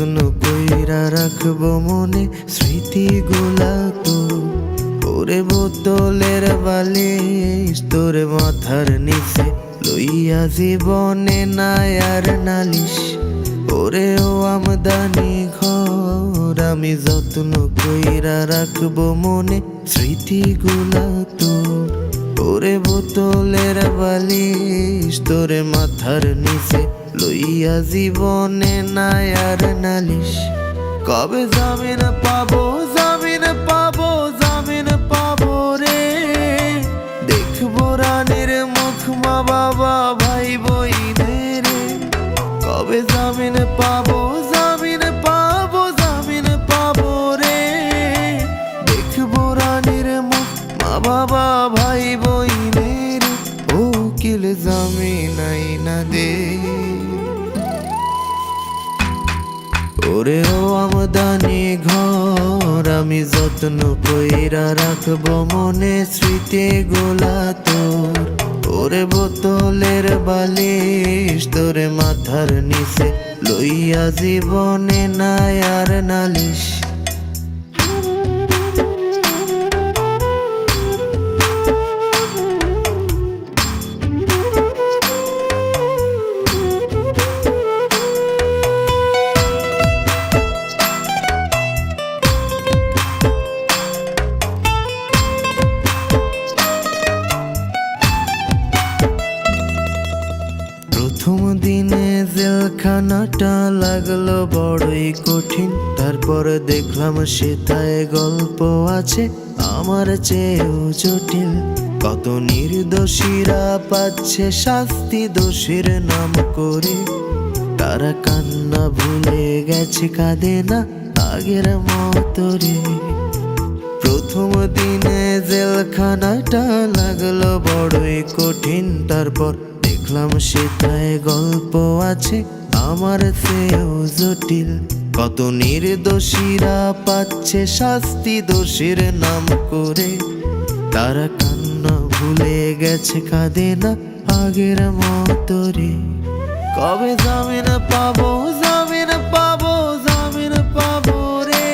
যত্ন কইরা রাখবো মনে স্মৃতিগুলা তো। ওরে বোতলের বালিশ তোর মাথার নিচে লইয়া জীবনে নাই আর নালিশ। ওরে ও আমদানি ঘর আমি যত্ন কইরা রাখবো মনে স্মৃতিগুলা তোর। ওরে বোতলের বালিশ তোর মাথার নিচে লইয়া জীবনে নাই আর নালিশ। কবে জামিন পাবো জামিন পাবো জামিন পাবো রে, দেখবো রানীর মুখ মা বাবা ভাই বইনের। কবে জামিন পাবো জামিন পাবো জামিন পাবো রে, দেখবো রানীর মুখ মা বাবা ভাই বইনের। ও উকিল জামিন আইনা দে। ওরে ও আমদানি ঘর আমি যত্ন কইরা রাখবো মনে স্মৃতিগুলা তোর। ওরে বোতলের বালিশ তোরে মাথার নিচে লইয়া জীবনে নাই আর নালিশ। প্রথম দিনে জেলখানাটা লাগলো বড়ই কঠিন, তারপর দেখলাম সেটায় গল্প আছে আমার চেয়েও জটিল। কত নির্দোষীরা পাচ্ছে শাস্তি দোষীর নাম করে, তারা কান্না ভুলে গেছে কাঁদে না আগের মতো রে। প্রথম দিনে জেলখানাটা লাগলো বড়ই কঠিন, তারপর দেখলাম সেটায় গল্প আছে আমার চেয়েও জটিল। কত নির্দোষীরা পাচ্ছে শাস্তি দোষীর নাম করে, তারা কান্না ভুলে গেছে কাঁদে না আগের মতো রে। কবে জামিন পাবো জামিন পাবো জামিন পাবো রে,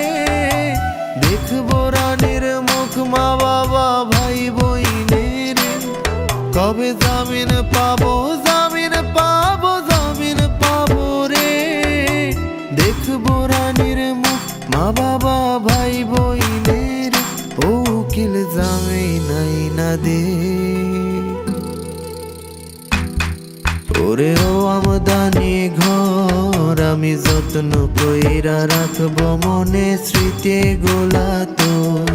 দেখবো রানীর মুখ মা বাবা ভাই বইনের। কবে জামিন পাবো জামিন পাবো জামিন পাবো রে, দেখবো রানীর মুখ মা বাবা ভাই বইনের। ও উকিল জামিন আইনা দে। ওরে ও আমদানি ঘর আমি যত্ন কইরা রাখবো মনে স্মৃতিগুলা তোর।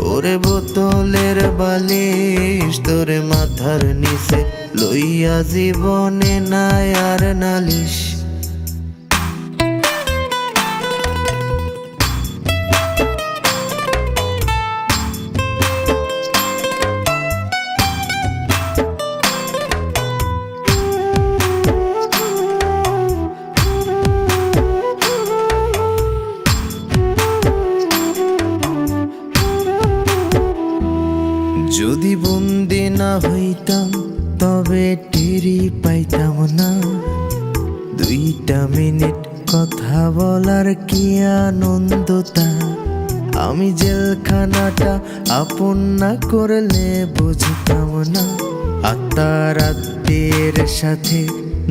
ওরে বোতলের বালিশ তোরে মাথার নিচে লইয়া জীবনে নাই আর নালিশ। যদি বন্দি না হইতাম তবে টেরি পাইতাম না, 2টা মিনিট কথা বলার কি আনন্দ তা। আমি জেলখানাটা আপন না করলে বুঝতাম না, আত্মার আত্মীয়ের সাথে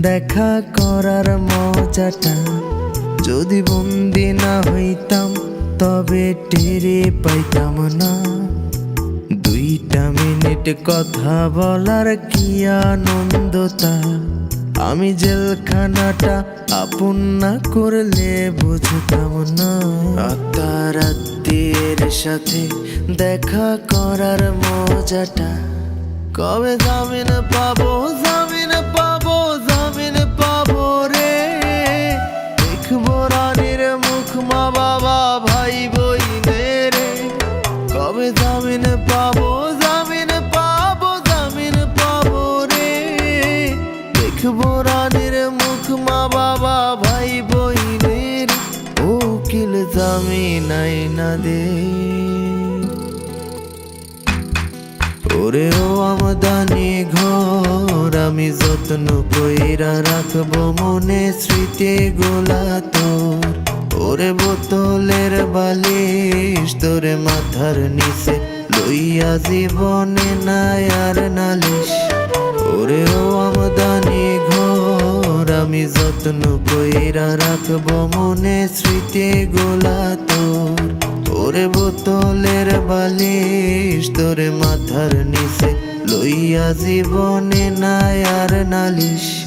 দেখা করার মজাটা। যদি বন্দি না হইতাম তবে টেরি পাইতাম না, 2টা মিনিট কথা বলার কি আনন্দ তা। আমি জেলখানাটা আপন না করলে বুঝতাম না, আত্মার আত্মীয়ের সাথে দেখা করার মজাটা। কবে জামিন পাবো জামিন পাবো জামিন পাবো রে, দেখবো রানীর মুখ মা বাবা ভাই বইনের। কবে জামিন পাবো জামিন পাবো জামিন পাবো রে, দেখবো রানীর মুখ মা বাবা ভাই বইনের। ও উকিল জামিন আইনা দে। ওরে ও আমদানি ঘর আমি যত্ন কইরা রাখবো মনে স্মৃতিগুলা তোর। ওরে বোতলের বালিশ তোরে মাথার নিচে লইয়া জীবনে নাই আর নালিশ। ওরে ও আমদানি ঘর আমি যত্ন কইরা রাখবো মনে স্মৃতি গোলা তোর। ওরে বোতলের বালিশ তোরে মাথার নিচে লইয়া জীবনে নাই আর নালিশ।